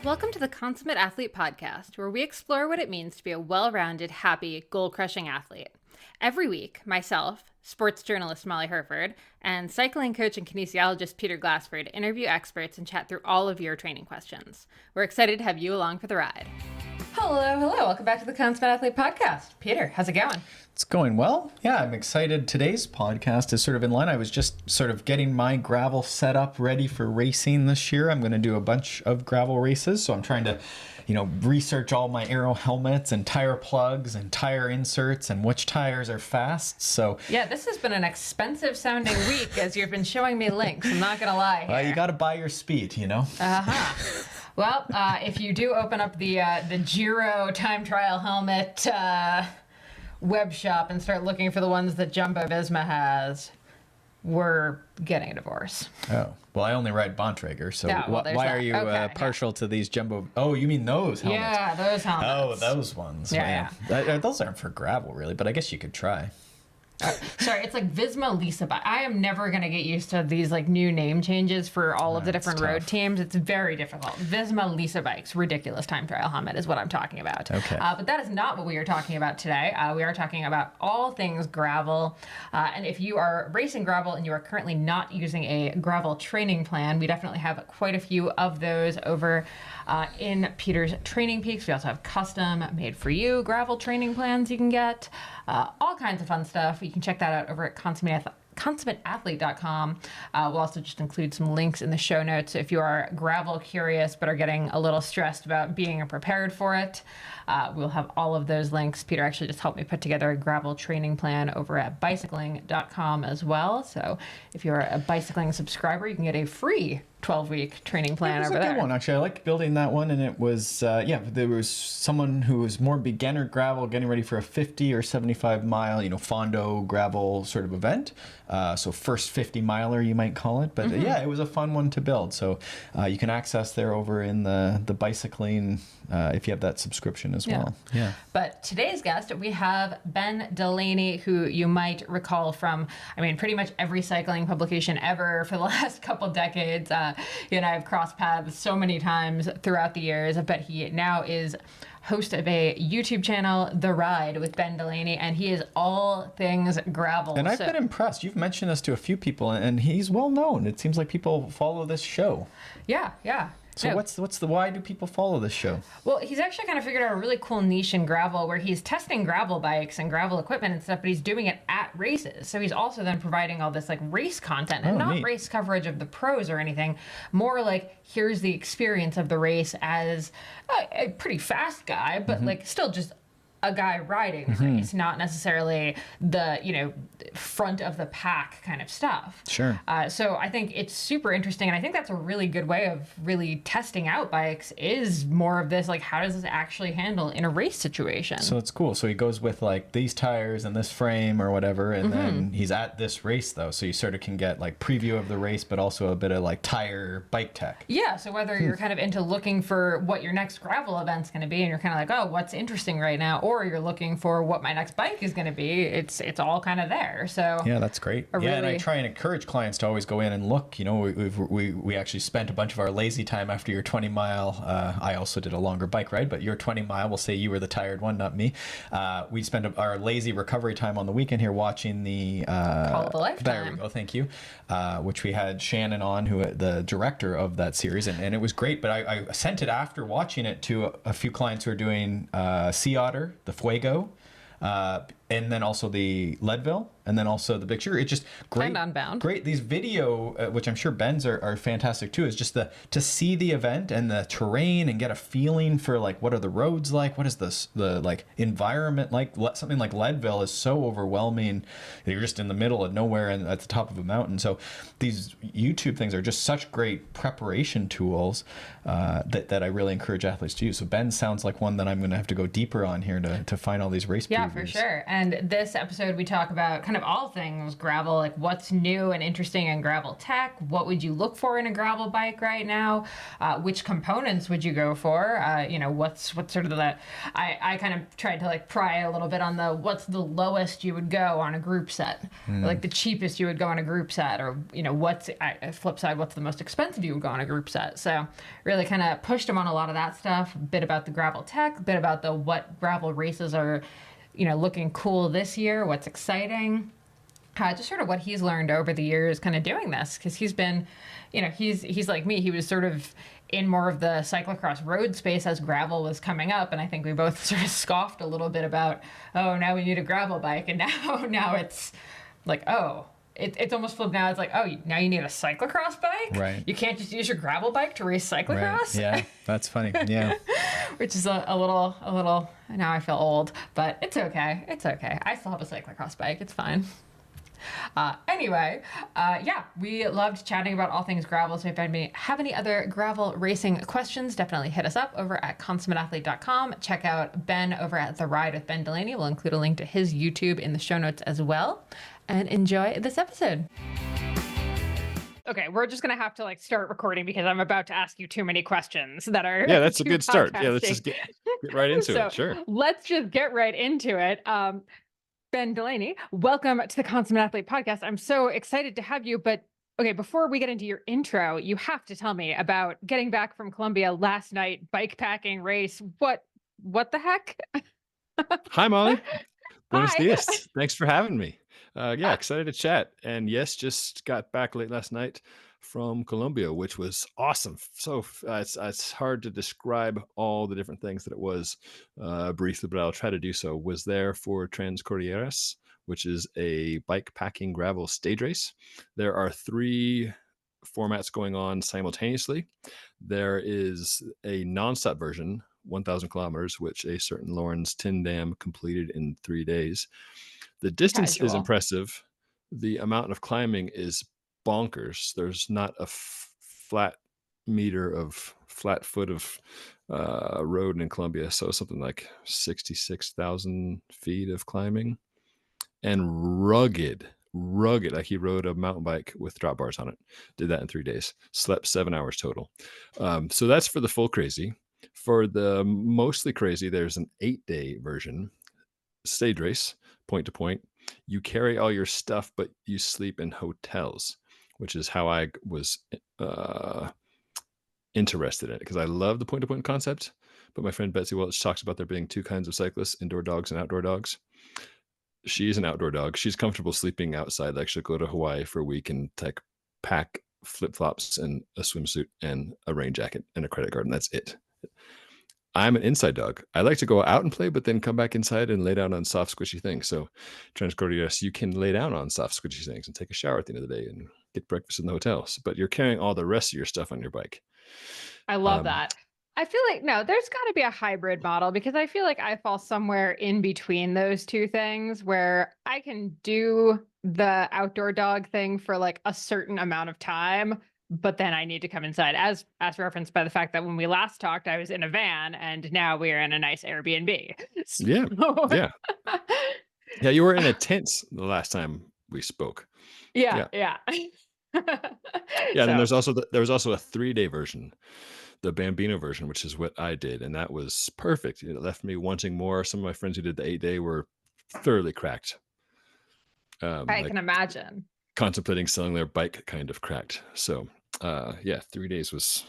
Welcome to the Consummate Athlete podcast, where we explore what it means to be a well-rounded, happy, goal-crushing athlete. Every week, myself, sports journalist Molly Herford, and cycling coach and kinesiologist Peter Glassford interview experts and chat through all of your training questions. We're excited to have you along for the ride. Hello. Welcome back to the Consummate Athlete podcast. Peter, how's it going? It's going well. Yeah, I'm excited. Today's podcast is sort of in line. I was just sort of getting my gravel set up ready for racing this year. I'm going to do a bunch of gravel races, so I'm trying to, research all my aero helmets and tire plugs and tire inserts and which tires are fast. So yeah, this has been an expensive sounding week as you've been showing me links. I'm not going to lie here. Well, you got to buy your speed, Uh-huh. Well, if you do open up the Giro time trial helmet web shop and start looking for the ones that Jumbo Visma has, we're getting a divorce. Oh, well, I only ride Bontrager, so why are you partial to these Jumbo? Oh, you mean those helmets? Yeah, those helmets. Oh, those ones. Yeah. Those aren't for gravel, really, but I guess you could try. Sorry, it's like Visma Lisa Bike. I am never going to get used to these like new name changes for all of the different road teams. It's very difficult. Visma Lisa Bikes, ridiculous time trial helmet is what I'm talking about. Okay. But that is not what we are talking about today. We are talking about all things gravel. And if you are racing gravel and you are currently not using a gravel training plan, we definitely have quite a few of those over in Peter's Training Peaks. We also have custom made for you gravel training plans you can get. All kinds of fun stuff. You can check that out over at consummateathlete.com. We'll also just include some links in the show notes if you are gravel curious but are getting a little stressed about being prepared for it. We'll have all of those links. Peter actually just helped me put together a gravel training plan over at bicycling.com as well. So if you're a bicycling subscriber, you can get a free 12-week training plan over there. It was a good one, actually. I liked building that one, and it was, there was someone who was more beginner gravel getting ready for a 50 or 75 mile, Fondo gravel sort of event. So first 50 miler, you might call it. But it was a fun one to build. So you can access there over in the bicycling if you have that subscription as well. Yeah. But today's guest, we have Ben Delaney, who you might recall from, pretty much every cycling publication ever for the last couple decades. I've crossed paths so many times throughout the years, but he now is host of a YouTube channel, The Ride with Ben Delaney, and he is all things gravel. And I've been impressed. You've mentioned this to a few people, and he's well known. It seems like people follow this show. Yeah. So why do people follow this show? Well, he's actually kind of figured out a really cool niche in gravel where he's testing gravel bikes and gravel equipment and stuff, but he's doing it at races. So he's also then providing all this like race content and not race coverage of the pros or anything, more like here's the experience of the race as a pretty fast guy, but like still just a guy riding the race, not necessarily the, front of the pack kind of stuff. Sure. So I think it's super interesting. And I think that's a really good way of really testing out bikes is more of this, like, how does this actually handle in a race situation? So it's cool. So he goes with like these tires and this frame or whatever. And then he's at this race though. So you sort of can get like preview of the race, but also a bit of like tire bike tech. Yeah. So whether you're kind of into looking for what your next gravel event's going to be and you're kind of like, oh, what's interesting right now? Or you're looking for what my next bike is going to be, it's all kind of there. So yeah, that's great. And I try and encourage clients to always go in and look. We actually spent a bunch of our lazy time after your 20 mile. I also did a longer bike ride, but your 20 mile, we'll say you were the tired one, not me. We spent our lazy recovery time on the weekend here watching the Call of a Lifetime. There we go, thank you. Which we had Shannon on, who the director of that series, and it was great. But I sent it after watching it to a few clients who are doing Sea Otter, the Fuego, and then also the Leadville, and then also the Big Sugar. It's just great. And Unbound. Great. These video, which I'm sure Ben's are fantastic too, is just to see the event and the terrain and get a feeling for like what are the roads like, what is the like environment like. Something like Leadville is so overwhelming. You're just in the middle of nowhere and at the top of a mountain. So these YouTube things are just such great preparation tools that I really encourage athletes to use. So Ben sounds like one that I'm going to have to go deeper on here to find all these race previews. Yeah, for sure. And this episode we talk about kind of all things gravel, like what's new and interesting in gravel tech? What would you look for in a gravel bike right now? Which components would you go for? What's sort of I kind of tried to like pry a little bit on what's the lowest you would go on a group set, or like the cheapest you would go on a group set, or flip side, what's the most expensive you would go on a group set. So really kind of pushed him on a lot of that stuff, a bit about the gravel tech, a bit about what gravel races are looking cool this year, what's exciting, just sort of what he's learned over the years kind of doing this, because he's been, he's like me, he was sort of in more of the cyclocross road space as gravel was coming up, and I think we both sort of scoffed a little bit about, oh, now we need a gravel bike, and now it's like, oh, it's almost flipped now. It's like, oh, now you need a cyclocross bike? Right. You can't just use your gravel bike to race cyclocross? Right. Yeah, that's funny. Yeah. Which is a little, now I feel old, but it's okay. It's okay. I still have a cyclocross bike. It's fine. Anyway, we loved chatting about all things gravel. So if you have any other gravel racing questions, definitely hit us up over at consummateathlete.com. Check out Ben over at The Ride with Ben Delaney. We'll include a link to his YouTube in the show notes as well. And enjoy this episode. Okay, we're just going to have to start recording because I'm about to ask you too many questions that are... Yeah, that's a good start. Yeah, let's just get right into it. Sure. Let's just get right into it. Ben Delaney, welcome to the Consummate Athlete podcast. I'm so excited to have you, but okay, before we get into your intro, you have to tell me about getting back from Colombia last night, bike packing race. What the heck? Hi, Molly. Buenos dias. Thanks for having me. Excited to chat. And yes, just got back late last night from Colombia, which was awesome. So it's hard to describe all the different things that it was briefly, but I'll try to do so. Was there for Transcordilleras, which is a bike packing gravel stage race. There are 3 formats going on simultaneously. There is a nonstop version, 1,000 kilometers, which a certain Lawrence Tyndam completed in 3 days. The distance is impressive. The amount of climbing is bonkers. There's not a flat foot of road in Colombia. So something like 66,000 feet of climbing, and rugged. Like he rode a mountain bike with drop bars on it. Did that in 3 days. Slept 7 hours total. So that's for the full crazy. For the mostly crazy, there's an 8-day version, stage race, point to point. You carry all your stuff, but you sleep in hotels, which is how I was interested in it, because I love the point to point concept. But my friend Betsy Welch talks about there being 2 kinds of cyclists, indoor dogs and outdoor dogs. She's an outdoor dog. She's comfortable sleeping outside. Like she'll go to Hawaii for a week and pack flip-flops and a swimsuit and a rain jacket and a credit card, and that's it. I'm an inside dog. I like to go out and play, but then come back inside and lay down on soft, squishy things. So Transcordilleras, you can lay down on soft, squishy things and take a shower at the end of the day and get breakfast in the hotels, but you're carrying all the rest of your stuff on your bike. I love that. I feel like, no, there's got to be a hybrid model, because I feel like I fall somewhere in between those 2 things, where I can do the outdoor dog thing for a certain amount of time, but then I need to come inside, as referenced by the fact that when we last talked, I was in a van, and now we're in a nice Airbnb. So... Yeah. Yeah, you were in a tent the last time we spoke. Yeah. Yeah, and then there was also a 3-day version, the Bambino version, which is what I did, and that was perfect. It left me wanting more. Some of my friends who did the 8-day were thoroughly cracked. I can imagine. Contemplating selling their bike, kind of cracked. So 3 days was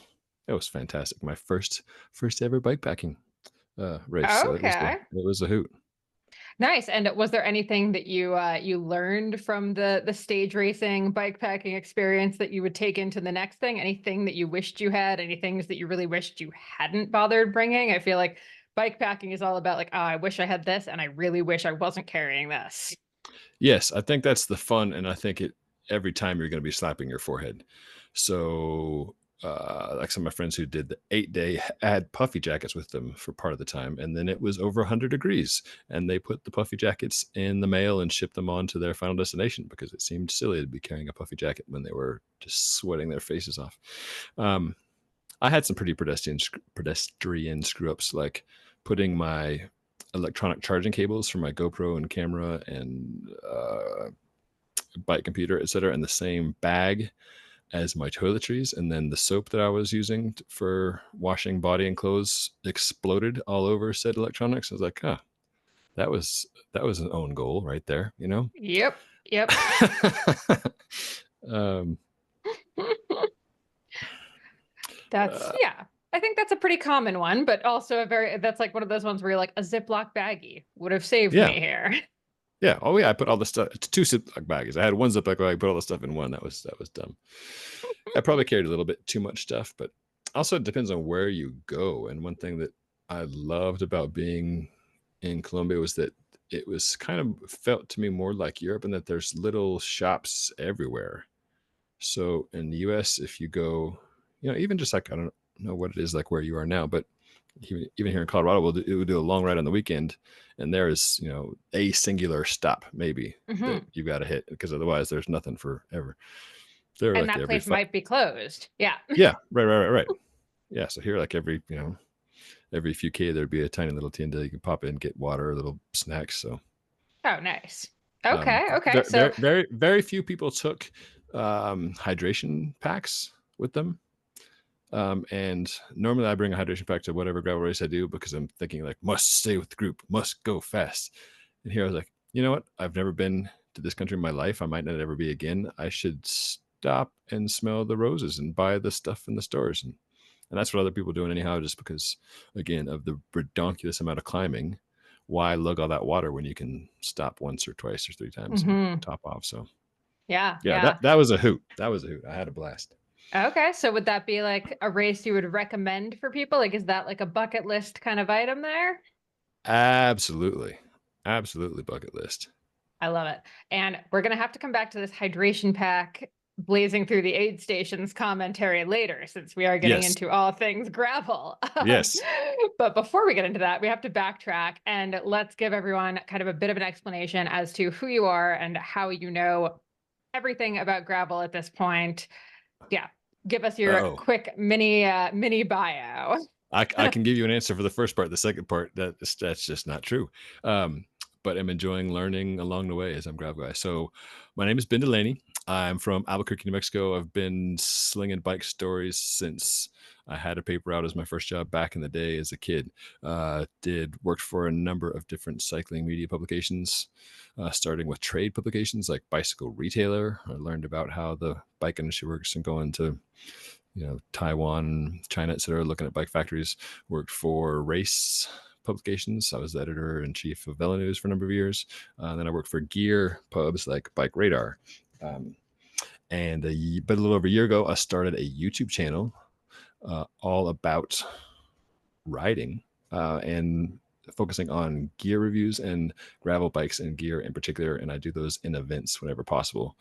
fantastic. My first ever bike packing race. Okay. So it was a hoot. Nice. And was there anything that you learned from the stage racing bike packing experience that you would take into the next thing? Anything that you wished you had? Any things that you really wished you hadn't bothered bringing? I feel like bike packing is all about I wish I had this, and I really wish I wasn't carrying this. Yes, I think that's the fun, and I think every time you're going to be slapping your forehead. So like some of my friends who did the 8-day had puffy jackets with them for part of the time, and then it was over 100 degrees, and they put the puffy jackets in the mail and shipped them on to their final destination, because it seemed silly to be carrying a puffy jacket when they were just sweating their faces off. I had some pretty pedestrian screw ups, like putting my electronic charging cables for my GoPro and camera and bike computer, etc., in the same bag as my toiletries, and then the soap that I was using for washing body and clothes exploded all over said electronics. I was like, huh, that was an own goal right there, you know? Yep. Yep. um, That's, uh, yeah. I think that's a pretty common one, but also that's like one of those ones where you're like, a Ziploc baggie would have saved yeah, me here. yeah. Oh yeah, I put all the stuff. It's 2 Ziploc baggies. I had one Ziploc bag. I put all the stuff in one. That was dumb. I probably carried a little bit too much stuff, but also it depends on where you go. And one thing that I loved about being in Colombia was that it was kind of felt to me more like Europe, and that there's little shops everywhere. So in the US, if you go, even just like, I don't know what it is like where you are now, but even here in Colorado, we'll do a long ride on the weekend, and there is, a singular stop maybe that Hmm. you've got to hit, because otherwise there's nothing forever. They're And like that every place might be closed. Yeah. yeah, right. Yeah, so here, like every few K, there'd be a tiny little tienda you can pop in, get water, little snacks. So Oh, nice. Okay. Okay. very, So, very, very, very few people took hydration packs with them. And normally I bring a hydration pack to whatever gravel race I do, because I'm thinking like, must stay with the group, must go fast. And here I was like, you know what? I've never been to this country in my life. I might not ever be again. I should stop and smell the roses and buy the stuff in the stores. And that's what other people are doing anyhow, just because, again, of the redonkulous amount of climbing. Why lug all that water when you can stop once or twice or 3 times and hmm, top off? So yeah. yeah, Yeah. that was a hoot. That was a hoot. I had a blast. Okay. So would that be like a race you would recommend for people? Like, is that like a bucket list kind of item there? Absolutely. Absolutely bucket list. I love it. And we're going to have to come back to this hydration pack blazing through the aid stations commentary later, since we are getting Yes. into all things gravel. Yes. But before we get into that, we have to backtrack and let's give everyone kind of a bit of an explanation as to who you are and how you know everything about gravel at this point. Yeah. Give us your Oh, quick mini bio. I can give you an answer for the first part. The second part, that's just not true. Um, but I'm enjoying learning along the way as I'm gravel guy. So my name is Ben Delaney. I'm from Albuquerque, New Mexico. I've been slinging bike stories since I had a paper out as my first job back in the day as a kid. Worked for a number of different cycling media publications, starting with trade publications like Bicycle Retailer. I learned about how the bike industry works and going to Taiwan, China, etc., looking at bike factories. Worked for race publications. I was the editor in chief of Velo News for a number of years. Then I worked for gear pubs like Bike Radar. But a little over a year ago, I started a YouTube channel all about riding and focusing on gear reviews and gravel bikes and gear in particular. And I do those in events whenever possible,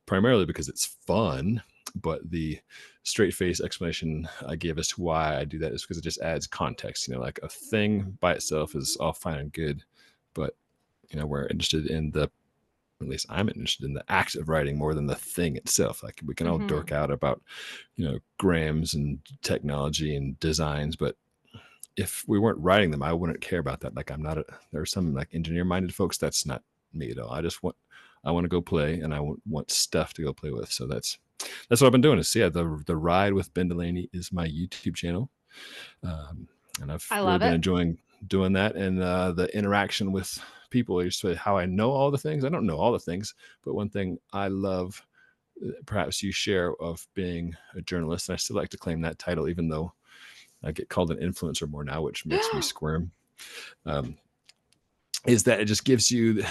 primarily because it's fun. But the straight face explanation I give as to why I do that is because it just adds context. Like a thing by itself is all fine and good, but we're interested in at least I'm interested in the act of writing more than the thing itself. Like we can all Mhm. dork out about, grams and technology and designs, but if we weren't writing them, I wouldn't care about that. Like there are some like engineer minded folks. That's not me at all. I want to go play, and I want stuff to go play with. So that's what I've been doing. The Ride with Ben Delaney is my YouTube channel. And I've I really love been it. enjoying doing that, and the interaction with people is how I know all the things. I don't know all the things, but one thing I love, perhaps you share, of being a journalist, and I still like to claim that title, even though I get called an influencer more now, which makes me squirm. Um, is that it just gives you,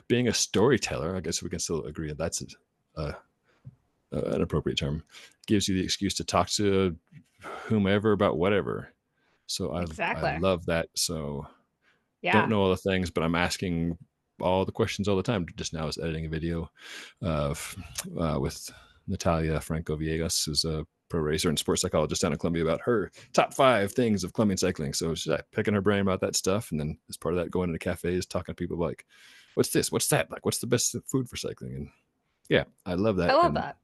being a storyteller, I guess we can still agree that that's an appropriate term, gives you the excuse to talk to whomever about whatever. So I Exactly. love that. So don't Yeah. know all the things, but I'm asking all the questions all the time. Just now I was editing a video with Natalia Franco Villegas, who's a pro racer and sports psychologist down in Columbia, about her top 5 things of Colombian cycling. So she's picking her brain about that stuff. And then as part of that, going into cafes, talking to people like, what's this? What's that? Like, what's the best food for cycling? And yeah, I love I that. love And that.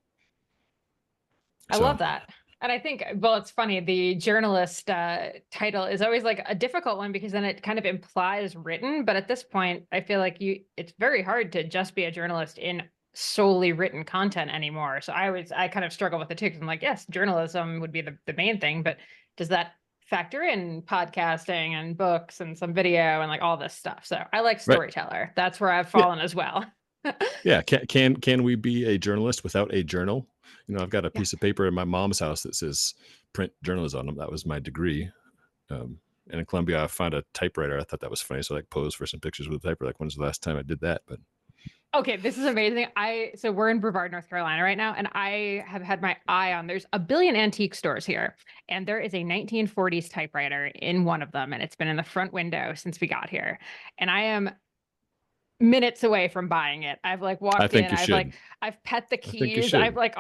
I so love that. And I think, well, it's funny. The journalist title is always like a difficult one because then it kind of implies written. But at this point, I feel like it's very hard to just be a journalist in solely written content anymore. So I kind of struggle with it too because I'm like, yes, journalism would be the main thing, but does that factor in podcasting and books and some video and like all this stuff? So I like Right. storyteller. That's where I've Yeah. fallen as well. Yeah. Can we be a journalist without a journal? I've got a Yeah. piece of paper in my mom's house that says print journalism. That was my degree. And in Columbia, I found a typewriter. I thought that was funny. So I posed for some pictures with a typewriter. Like, when's the last time I did that? But Okay, this is amazing. So we're in Brevard, North Carolina right now, and I have had my eye on there's a billion antique stores here, and there is a 1940s typewriter in one of them, and it's been in the front window since we got here. And I am minutes away from buying it. I've like I walked think in, you should. I've pet the I think you keys, I've should. like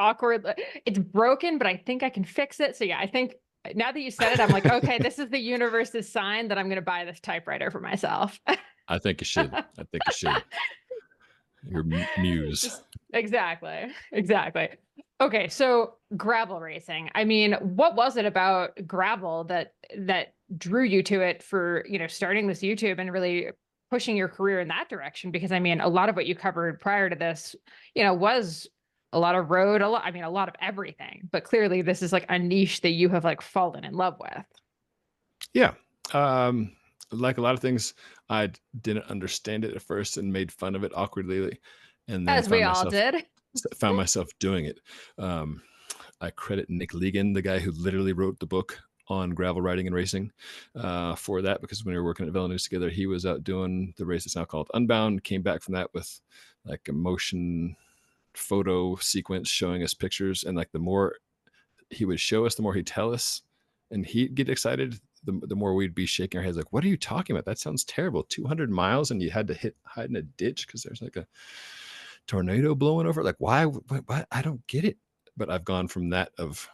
it's broken, but I think I can fix it. So yeah, I think now that you said it, I'm like, okay, this is the universe's sign that I'm gonna buy this typewriter for myself. I think you should. I think you should. Your muse. Exactly. Exactly. Okay, so gravel racing. I mean, what was it about gravel that drew you to it for, starting this YouTube and really pushing your career in that direction? Because I mean, a lot of what you covered prior to this, was a lot of road, a lot of everything. But clearly this is like a niche that you have like fallen in love with. Yeah. Like a lot of things, I didn't understand it at first and made fun of it awkwardly, and then As we all did. found myself doing it. Um, I credit Nick Legan, the guy who literally wrote the book on gravel riding and racing, for that, because when we were working at Velo News together, he was out doing the race that's now called Unbound, came back from that with like a motion photo sequence showing us pictures, and like the more he would show us, the more he'd tell us, and he'd get excited. The more we'd be shaking our heads like, what are you talking about? That sounds terrible. 200 miles and you had to hide in a ditch because there's like a tornado blowing over. Like, why? What? I don't get it. But I've gone from that of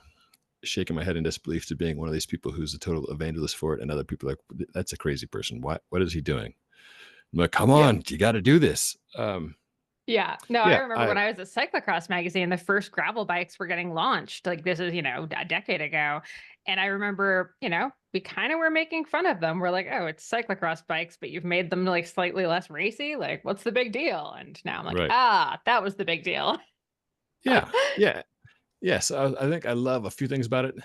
shaking my head in disbelief to being one of these people who's a total evangelist for it, and other people are like, that's a crazy person. What is he doing? I'm like, come Yeah. on, you got to do this. Yeah. No, I Yeah, remember when I was at Cyclocross magazine, the first gravel bikes were getting launched. Like this is, a decade ago. And I remember, we kind of were making fun of them. We're like, oh, it's cyclocross bikes, but you've made them like slightly less racy. Like, what's the big deal? And now I'm like, right. that was the big deal. Yeah. Yeah. Yes. I think I love a few things about it.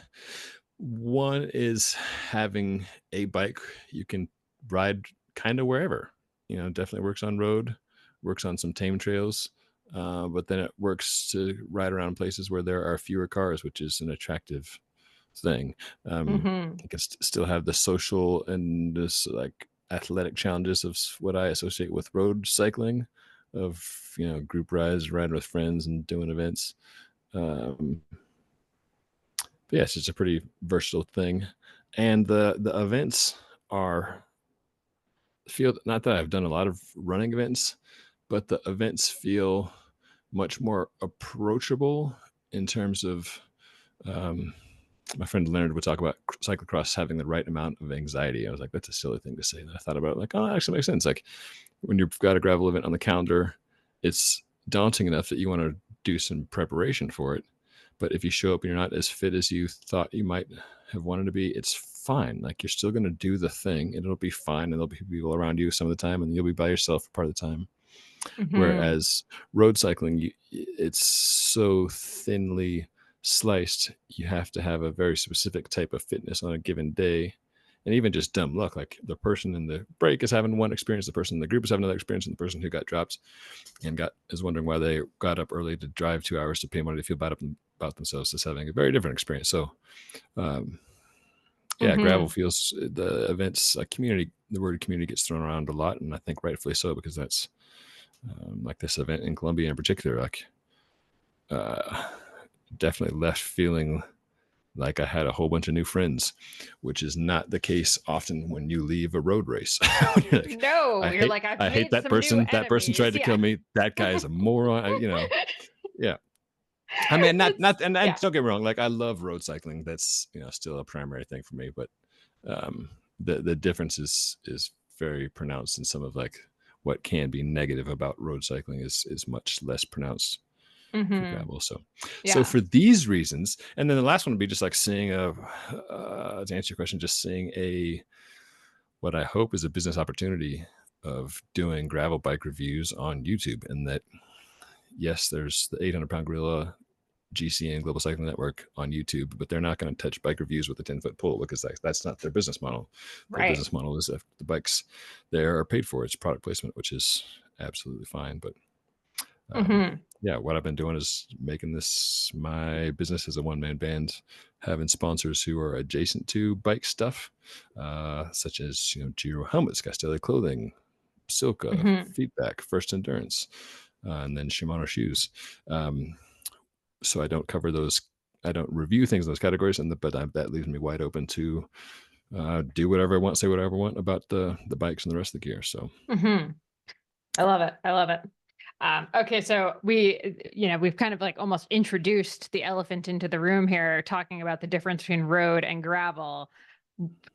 One is having a bike you can ride kind of wherever. Definitely works on road, works on some tame trails, but then it works to ride around places where there are fewer cars, which is an attractive thing. It can still have the social and this like athletic challenges of what I associate with road cycling, of group rides, riding with friends, and doing events. But yeah, it's just a pretty versatile thing, and the events feel, not that I've done a lot of running events, but the events feel much more approachable in terms of, my friend Leonard would talk about cyclocross having the right amount of anxiety. I was like, that's a silly thing to say. And I thought about it, like, oh, that actually makes sense. Like when you've got a gravel event on the calendar, it's daunting enough that you want to do some preparation for it. But if you show up and you're not as fit as you thought you might have wanted to be, it's fine. Like you're still going to do the thing and it'll be fine. And there'll be people around you some of the time and you'll be by yourself for part of the time. Whereas road cycling, it's so thinly sliced. You have to have a very specific type of fitness on a given day. And even just dumb luck, like the person in the break is having one experience, the person in the group is having another experience, and the person who got dropped and is wondering why they got up early to drive 2 hours to pay money to feel bad about themselves is having a very different experience. So gravel feels, the events, community, the word community gets thrown around a lot, and I think rightfully so, because that's like this event in Columbia in particular, like definitely left feeling like I had a whole bunch of new friends, which is not the case often when you leave a road race. You're like, I hate that person. That person tried to kill me. That guy is a moron. Yeah. I mean, not, and don't get me wrong. Like I love road cycling. That's, still a primary thing for me, but the difference is very pronounced, and some of like what can be negative about road cycling is much less pronounced. for Mm-hmm. gravel. So Yeah. for these reasons, and then the last one would be just like seeing to answer your question, just seeing what I hope is a business opportunity of doing gravel bike reviews on YouTube. And that, yes, there's the 800-pound gorilla GCN Global Cycling Network on YouTube, but they're not going to touch bike reviews with a 10-foot pole because that's not their business model. Their Right. business model is if the bikes there are paid for. It's product placement, which is absolutely fine. But Mm-hmm. yeah, what I've been doing is making this my business as a one-man band, having sponsors who are adjacent to bike stuff, such as Giro helmets, Castelli clothing, Silka, Mm-hmm. Feedback, First Endurance, and then Shimano shoes. So I don't cover those. I don't review things in those categories, but that leaves me wide open to do whatever I want, say whatever I want about the bikes and the rest of the gear. So Mm-hmm. I love it. I love it. Okay, so we've kind of like almost introduced the elephant into the room here, talking about the difference between road and gravel.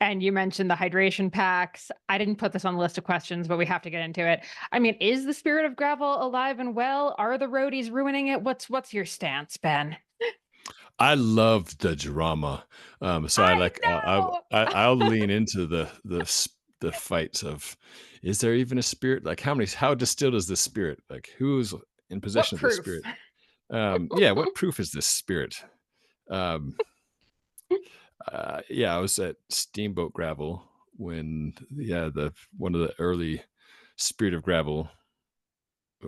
And you mentioned the hydration packs. I didn't put this on the list of questions, but we have to get into it. I mean, is the spirit of gravel alive and well? Are the roadies ruining it? What's your stance, Ben? I love the drama. So I I like know. I'll lean into the fights of, is there even a spirit? Like how distilled is this spirit? Like who's in What possession of this proof? spirit? Yeah, what proof is this spirit? Um, yeah, I was at Steamboat Gravel when the one of the early Spirit of Gravel.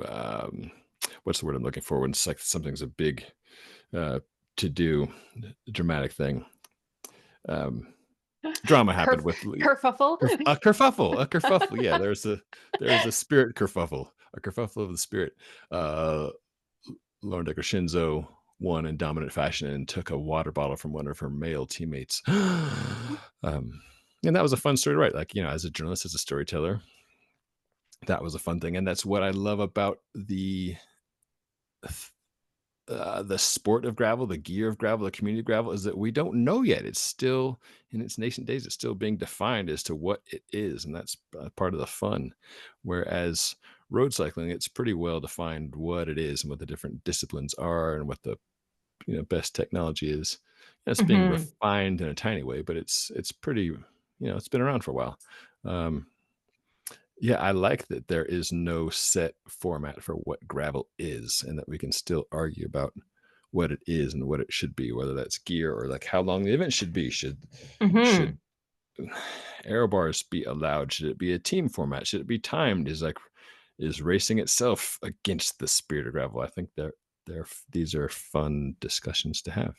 Um, what's the word I'm looking for when it's like something's a big uh, to do dramatic thing. Um, Drama happened with Kerfuffle. a kerfuffle. Yeah, there's a spirit kerfuffle, a kerfuffle of the spirit. Uh, Lauren Decker Shinzo won in dominant fashion and took a water bottle from one of her male teammates. And that was a fun story to write. Like, as a journalist, as a storyteller, that was a fun thing. And that's what I love about the sport of gravel, the gear of gravel, the community of gravel, is that we don't know yet. It's still in its nascent days. It's still being defined as to what it is. And that's part of the fun. Whereas road cycling, it's pretty well defined what it is and what the different disciplines are and what the best technology is. It's being Hmm. refined in a tiny way, but it's pretty, it's been around for a while. Um, yeah, I like that there is no set format for what gravel is, and that we can still argue about what it is and what it should be, whether that's gear or like how long the event should be. Should Hmm. aero bars be allowed? Should it be a team format? Should it be timed? Is racing itself against the spirit of gravel? I think these are fun discussions to have.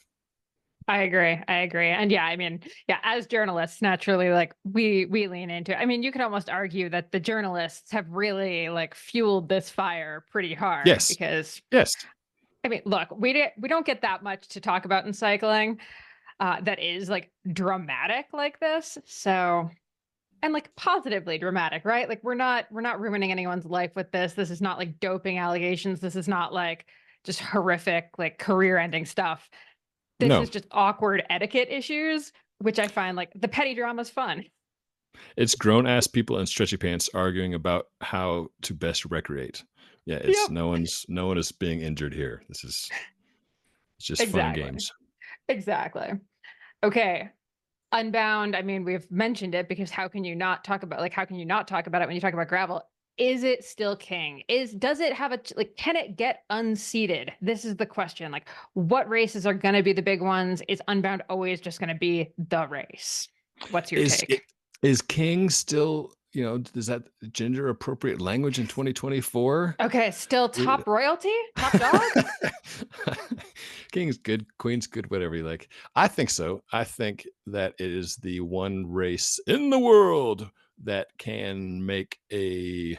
I agree. I agree. And yeah, I mean, yeah, as journalists, naturally, like we lean into it. I mean, you could almost argue that the journalists have really like fueled this fire pretty hard Yes. because Yes. I mean, look, we don't get that much to talk about in cycling that is like dramatic like this. So and like positively dramatic, right? Like we're not ruining anyone's life with this. This is not like doping allegations. This is not like just horrific like career-ending stuff. This No. is just awkward etiquette issues, which I find like the petty drama's fun. It's grown ass people in stretchy pants arguing about how to best recreate. Yeah, it's Yep. no one is being injured here. It's just fun and Exactly. games. Exactly. Okay. Unbound, I mean, we've mentioned it because how can you not talk about it when you talk about gravel? Is it still king? Does it have can it get unseated? This is the question. Like, what races are going to be the big ones? Is Unbound always just going to be the race? What's your Is it take? is king still, is that gender appropriate language in 2024? Okay, still top royalty, top dog. King's good, queen's good, whatever you like. I think so. I think that it is the one race in the world that can make a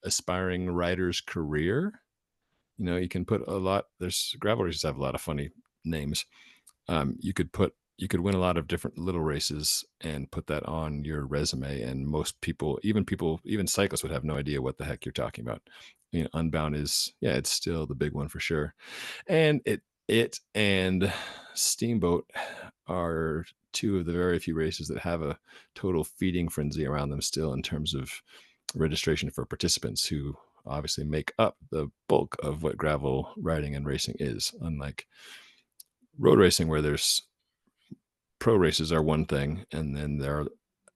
aspiring rider's career. You can put there's gravel races have a lot of funny names. You could win a lot of different little races and put that on your resume, and most people, even cyclists, would have no idea what the heck you're talking about. Unbound it's still the big one for sure. And it and Steamboat are two of the very few races that have a total feeding frenzy around them still, in terms of registration for participants who obviously make up the bulk of what gravel riding and racing is. Unlike road racing, where there's pro races are one thing, and then there are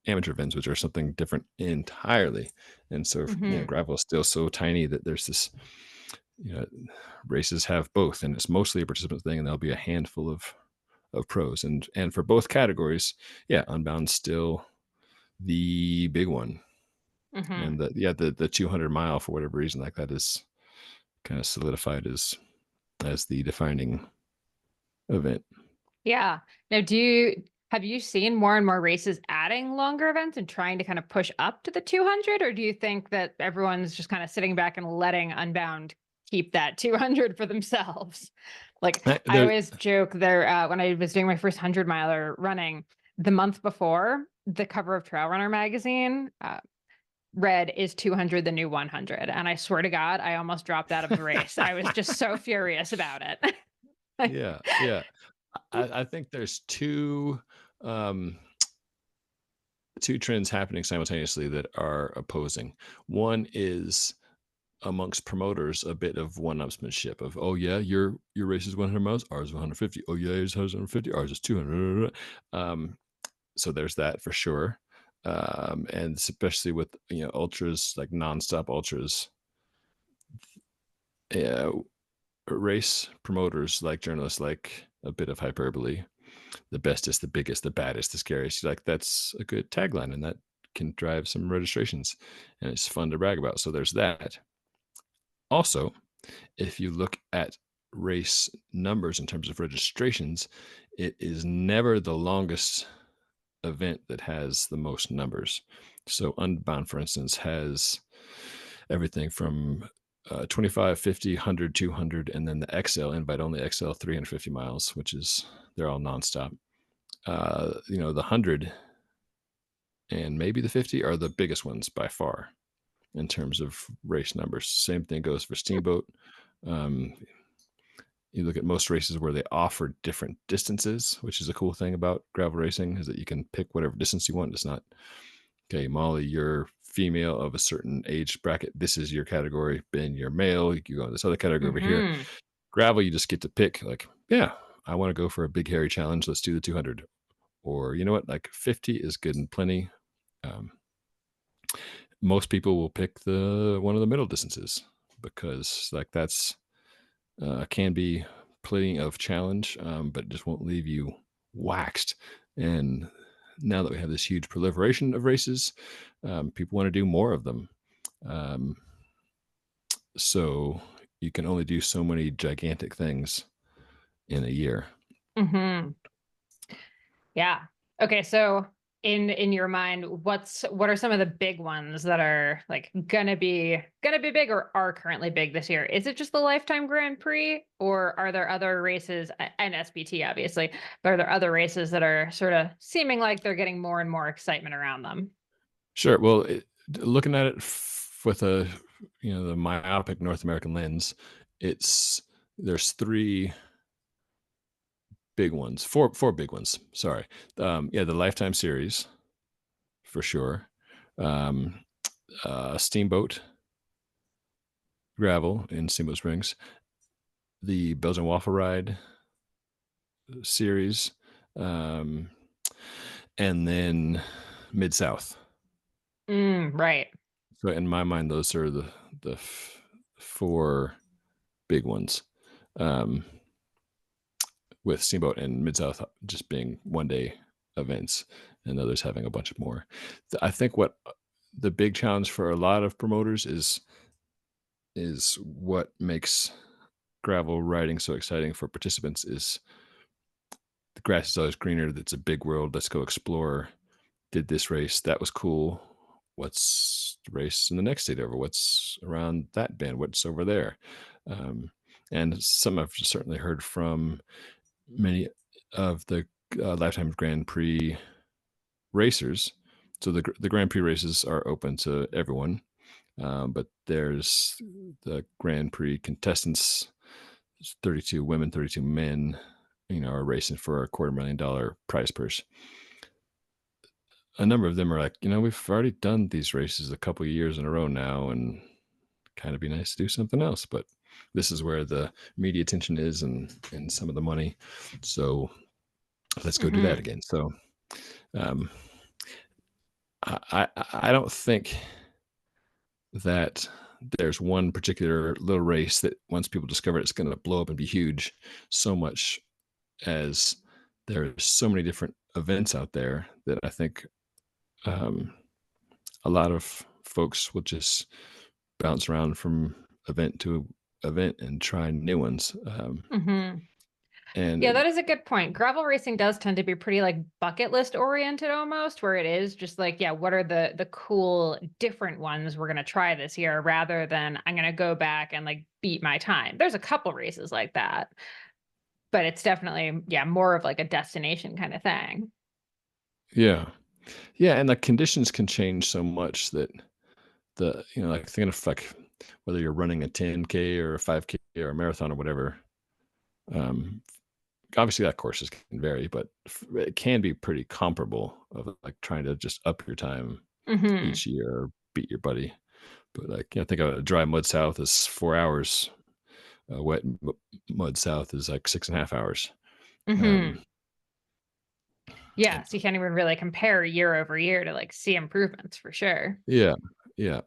amateur events, which are something different entirely. And so, Hmm. gravel is still so tiny that there's this, you know, races have both, and it's mostly a participant thing, and there'll be a handful of pros, and for both categories, yeah, Unbound's still the big one, Hmm. and the 200 mile, for whatever reason, like that is kind of solidified as the defining event. Yeah. Now, have you seen more and more races adding longer events and trying to kind of push up to the 200, or do you think that everyone's just kind of sitting back and letting Unbound keep that 200 for themselves? Like I There, always joke there when I was doing my first 100 miler running the month before, the cover of Trail Runner magazine read "Is 200 the new 100?" And I swear to God, I almost dropped out of the race. I was just so furious about it. yeah, yeah. I think there's um, two trends happening simultaneously that are opposing. One is amongst promoters a bit of one-upsmanship of, oh yeah, your race is 100 miles, ours is 150. Oh yeah, yours is 150, ours is 200. So there's that for sure. And especially with ultras, like nonstop ultras, uh, race promoters like journalists like a bit of hyperbole. The bestest, the biggest, the baddest, the scariest. Like that's a good tagline, and that can drive some registrations, and it's fun to brag about. So there's that. Also, if you look at race numbers in terms of registrations, it is never the longest event that has the most numbers. So Unbound, for instance, has everything from 25, 50, 100, 200, and then the XL, invite only XL 350 miles, which is, they're all nonstop. The 100 and maybe the 50 are the biggest ones by far in terms of race numbers. Same thing goes for Steamboat. Um, you look at most races where they offer different distances, which is a cool thing about gravel racing, is that you can pick whatever distance you want. It's not, okay, Molly, you're female of a certain age bracket. This is your category. Ben, you're male. You go in this other category over here. Hmm. Gravel, you just get to pick, like, yeah, I want to go for a big hairy challenge. Let's do the 200. Or you know what, like 50 is good and plenty. Um, Most people will pick the one of the middle distances because like that's can be plenty of challenge, but it just won't leave you waxed. And now that we have this huge proliferation of races, people want to do more of them. Um, so you can only do so many gigantic things in a year. Hmm. Yeah. Okay, so in your mind, what are some of the big ones that are like gonna be big or are currently big this year? Is it just the Lifetime Grand Prix, or are there other races and SBT obviously, but are there other races that are sort of seeming like they're getting more and more excitement around them? Sure. Well, looking at it with a the myopic North American lens, it's there's three big ones, four big ones. Sorry, yeah, the Lifetime Series for sure, um, Steamboat Gravel in Steamboat Springs, the Belgian Waffle Ride series, um, and then Mid South. Right. So in my mind, those are the four big ones. Um, with Steamboat and Mid South just being one day events and others having a bunch of more. I think what the big challenge for a lot of promoters is what makes gravel riding so exciting for participants is the grass is always greener. That's a big world. Let's go explore. Did this race. That was cool. What's the race in the next state over? What's around that bend? What's over there? Um, and some I've certainly heard from many of the Lifetime Grand Prix racers. So the Grand Prix races are open to everyone, but there's the Grand Prix contestants, 32 women, 32 men, are racing for a $250,000 prize purse. A number of them are like, we've already done these races a couple of years in a row now, and kind of be nice to do something else. But this is where the media attention is and some of the money. So let's go do that again. So um, I don't think that there's one particular little race that once people discover it's going to blow up and be huge, so much as there's so many different events out there that I think um, a lot of folks will just bounce around from event to event and try new ones. Yeah, And that is a good point. Gravel racing does tend to be pretty like bucket list oriented almost, where it is just like, yeah, what are the cool different ones we're gonna try this year, rather than I'm gonna go back and like beat my time. There's a couple races like that, but it's definitely, yeah, more of like a destination kind of thing. yeah, yeah, and the conditions can change so much that like thinking of like whether you're running a 10K or a 5K or a marathon or whatever. Um, Obviously that courses can vary, but it can be pretty comparable of like trying to just up your time Mm-hmm. each year or beat your buddy. But like, think of a dry mud south is 4 hours. Wet mud south is like 6.5 hours. Mm-hmm. Um, Yeah, and so you can't even really compare year over year to like see improvements for sure. yeah, yeah.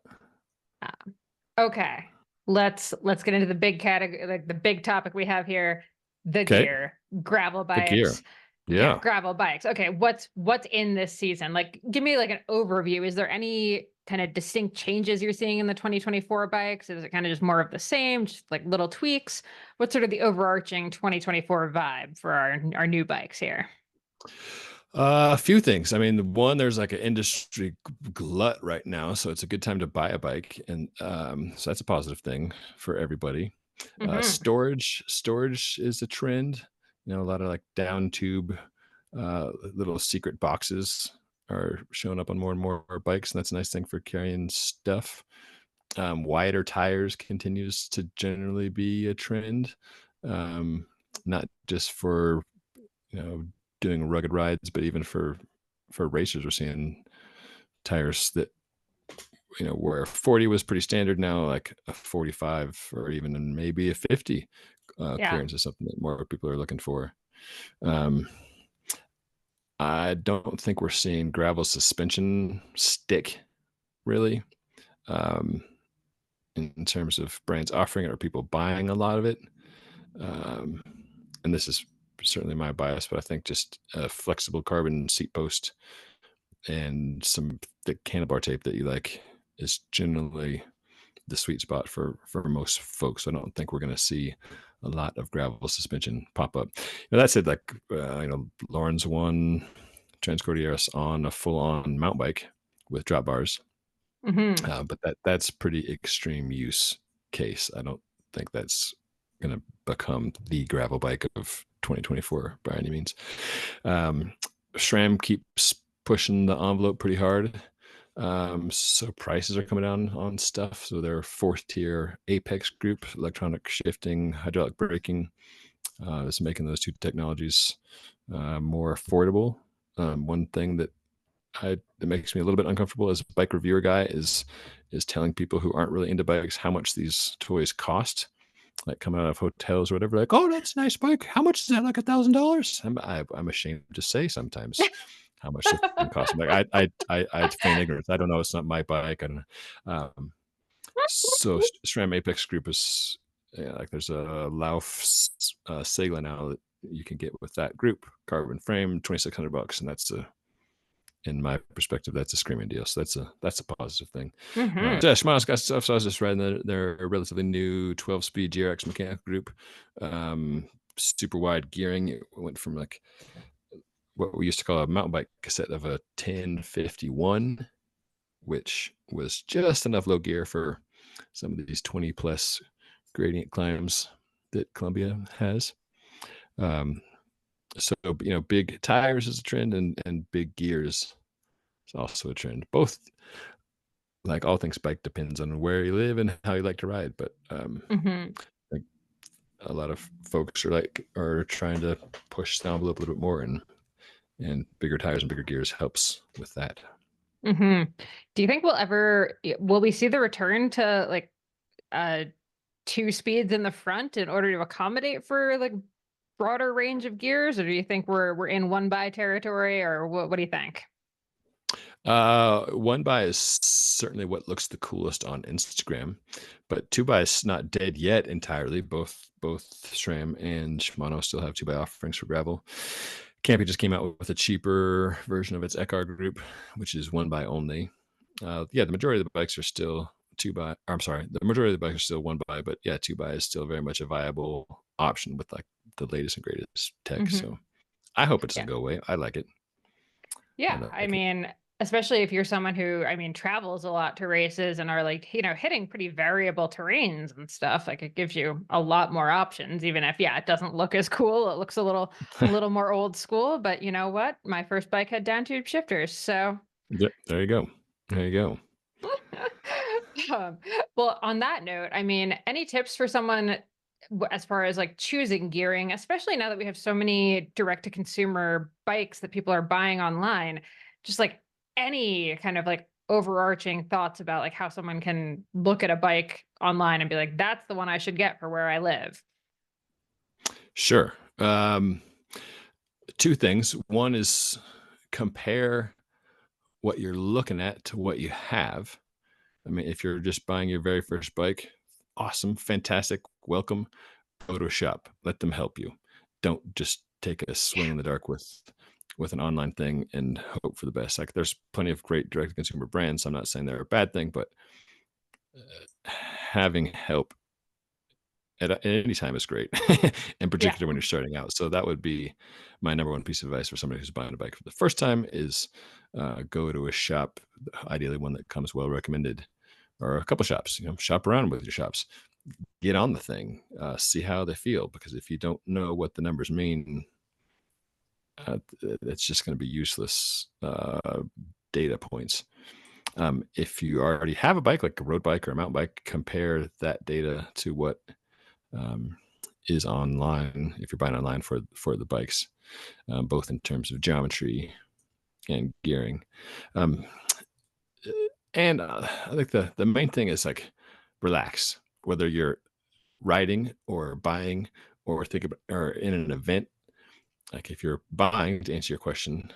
Okay. Let's get into the big category, like the big topic we have here, the Okay. gear, gravel The gear. bikes. Yeah, Yeah. gravel bikes. Okay, what's in this season? Like give me like an overview. Is there any kind of distinct changes you're seeing in the 2024 bikes? Is it kind of just more of the same, just like little tweaks? What's sort of the overarching 2024 vibe for our new bikes here? A few things. I mean, one, there's like an industry glut right now, so it's a good time to buy a bike, and so that's a positive thing for everybody. Mm-hmm. Storage is a trend. A lot of like down tube, little secret boxes are showing up on more and more bikes, and that's a nice thing for carrying stuff. Wider tires continues to generally be a trend, um, not just for you know doing rugged rides, but even for racers. We're seeing tires that where 40 was pretty standard, now like a 45 or even maybe a 50 Yeah. clearance is something that more people are looking for. Um, I don't think we're seeing gravel suspension stick really, um, in terms of brands offering it or people buying a lot of it. Um, and this is certainly my bias, but I think just a flexible carbon seat post and some thick handlebar tape that you like is generally the sweet spot for most folks. I don't think we're going to see a lot of gravel suspension pop up. That said, like Lauren's one Transcordilleras on a full on mountain bike with drop bars, Mm-hmm. but that's pretty extreme use case. I don't think that's going to become the gravel bike of 2024 by any means. SRAM keeps pushing the envelope pretty hard. So prices are coming down on stuff. So their fourth tier Apex group, electronic shifting, hydraulic braking, is making those two technologies more affordable. One thing that makes me a little bit uncomfortable as a bike reviewer guy is telling people who aren't really into bikes how much these toys cost. Like coming out of hotels or whatever, like, oh, that's a nice bike. How much is that? Like $1,000? I'm ashamed to say sometimes how much the thing costs. Like I feign ignorance. I don't know. It's not my bike. And so SRAM Apex Group is like there's a Lauf Segla now that you can get with that group, carbon frame, $2,600, and that's in my perspective, that's a screaming deal. So that's a positive thing. Mm-hmm. Shimano's got stuff. So I was just riding their relatively new 12-speed GRX mechanical group, super wide gearing. It went from like what we used to call a mountain bike cassette of a 1051, which was just enough low gear for some of these 20 plus gradient climbs that Columbia has. So big tires is a trend, and big gears is also a trend. Both, like all things bike, depends on where you live and how you like to ride. But Mm-hmm. like a lot of folks are trying to push the envelope a little bit more, and bigger tires and bigger gears helps with that. Mm-hmm. Do you think will we see the return to like two speeds in the front in order to accommodate for like broader range of gears, or do you think we're in one by territory, or what do you think? One by is certainly what looks the coolest on Instagram, but two by is not dead yet entirely. Both SRAM and Shimano still have two by offerings for gravel. Campy just came out with a cheaper version of its ECAR group, which is one by only. Yeah, the majority of the bikes are still two by. I'm sorry, the majority of the bikes are still one by, but yeah, two by is still very much a viable option with like the latest and greatest tech. Hmm. So I hope it doesn't Yeah. go away. I like it. I Yeah, I like it. mean, especially if you're someone who, I mean, travels a lot to races and are like, hitting pretty variable terrains and stuff. Like it gives you a lot more options, even if, yeah, it doesn't look as cool. It looks a little more old school, but you know what? My first bike had down tube shifters. So, There you go. There you go. um, well, on that note, I mean, any tips for someone as far as like choosing gearing, especially now that we have so many direct to consumer bikes that people are buying online, just like any kind of like overarching thoughts about like how someone can look at a bike online and be like, that's the one I should get for where I live. Sure. Two things. One is compare what you're looking at to what you have. I mean, if you're just buying your very first bike, awesome, fantastic, welcome. Go to a shop. Let them help you. Don't just take a swing in the dark with an online thing and hope for the best. Like there's plenty of great direct to consumer brands. I'm not saying they're a bad thing, but having help at any time is great, in Yeah. particular when you're starting out. So that would be my number one piece of advice for somebody who's buying a bike for the first time is go to a shop, ideally one that comes well recommended, or a couple shops. Shop around with your shops, get on the thing, see how they feel. Because if you don't know what the numbers mean, it's just going to be useless data points. If you already have a bike, like a road bike or a mountain bike, compare that data to what is online if you're buying online for the bikes, both in terms of geometry and gearing. Um, and I think the main thing is like relax, whether you're riding or buying or think about or in an event. Like if you're buying, to answer your question,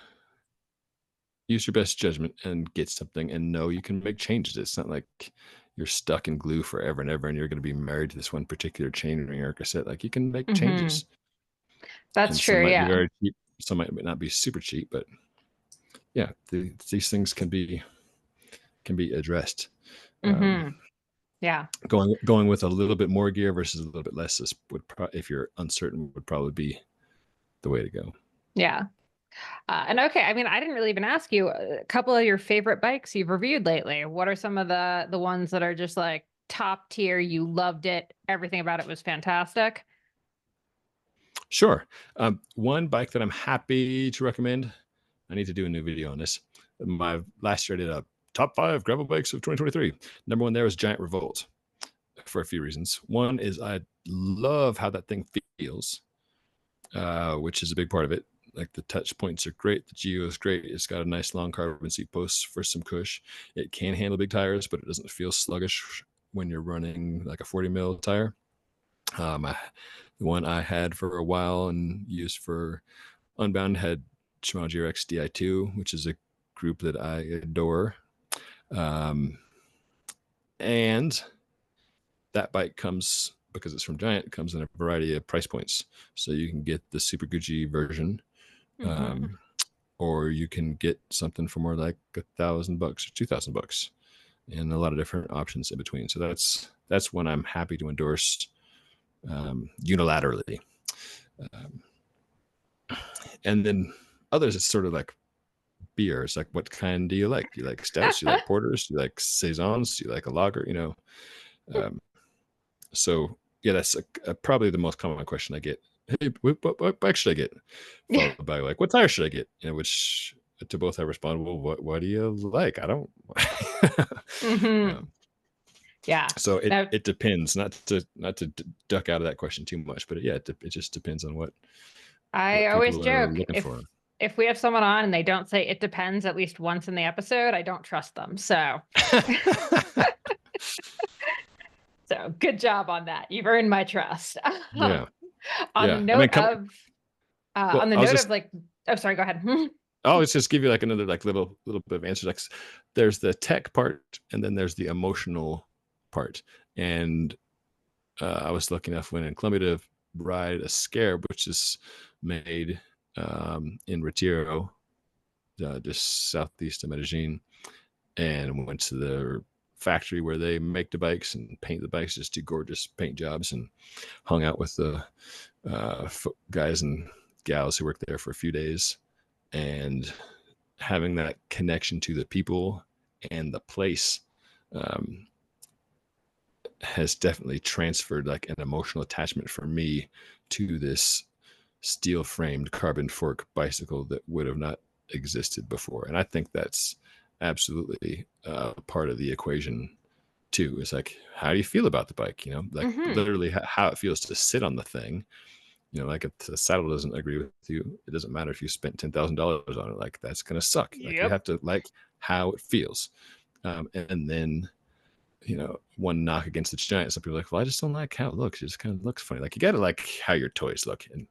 use your best judgment and get something and know you can make changes. It's not like you're stuck in glue forever and ever and you're going to be married to this one particular chain ring or cassette. Like you can make Hmm. changes, That's and some true. might be Yeah. very cheap, some might not be super cheap, but yeah, these things can be addressed. Hmm. um, Yeah. going with a little bit more gear versus a little bit less if you're uncertain, would probably be the way to go. Yeah. And okay, I mean, I didn't really even ask you a couple of your favorite bikes you've reviewed lately. What are some of the ones that are just like top tier? You loved it. Everything about it was fantastic. Sure. One bike that I'm happy to recommend, I need to do a new video on this. My last year I did a top 5 gravel bikes of 2023. Number one there was Giant Revolt, for a few reasons. One is I love how that thing feels, which is a big part of it. Like the touch points are great. The geo is great. It's got a nice long carbon seat post for some cush. It can handle big tires, but it doesn't feel sluggish when you're running like a 40 mil tire. The one I had for a while and used for Unbound had Shimano GRX Di2, which is a group that I adore. Um, and that bike comes, because it's from Giant, comes in a variety of price points. So you can get the Super Gucci version, Hmm. or you can get something for more like $1,000 or $2,000, and a lot of different options in between. So that's one I'm happy to endorse unilaterally. Um, and then others, it's sort of like beers. Like, what kind do you like? Do you like stouts? Do you like porters? Do you like saisons? Do you like a lager? Um, so yeah, that's probably the most common question I get. Hey, what bike should I get? Yeah. Followed by like, what tire should I get? Which to both I respond, well, what do you like? I don't. Hmm. um, Yeah. so Now, it depends. Not to duck out of that question too much, but yeah, it just depends on I what always people are joke looking for. if we have someone on and they don't say it depends at least once in the episode, I don't trust them. So So good job on that. You've earned my trust. Yeah. On the Yeah. I mean, note of, well, like, oh, sorry, go ahead. I'll just give you like another like little bit of answer. Like there's the tech part and then there's the emotional part. And I was lucky enough when in Colombia to ride a Scarab, which is made in Retiro, just southeast of Medellin, and went to the factory where they make the bikes and paint the bikes, just do gorgeous paint jobs, and hung out with the guys and gals who worked there for a few days, and having that connection to the people and the place has definitely transferred like an emotional attachment for me to this steel framed carbon fork bicycle that would have not existed before. And I think that's absolutely part of the equation too. Is like, how do you feel about the bike? You know, like literally how it feels to sit on the thing. You know, like if the saddle doesn't agree with you, it doesn't matter if you spent $10,000 on it. Like that's gonna suck. Like you have to like how it feels, and then you know, one knock against the Giant. Some people are like, well, I just don't like how it looks. It just kind of looks funny. Like you got to like how your toys look, and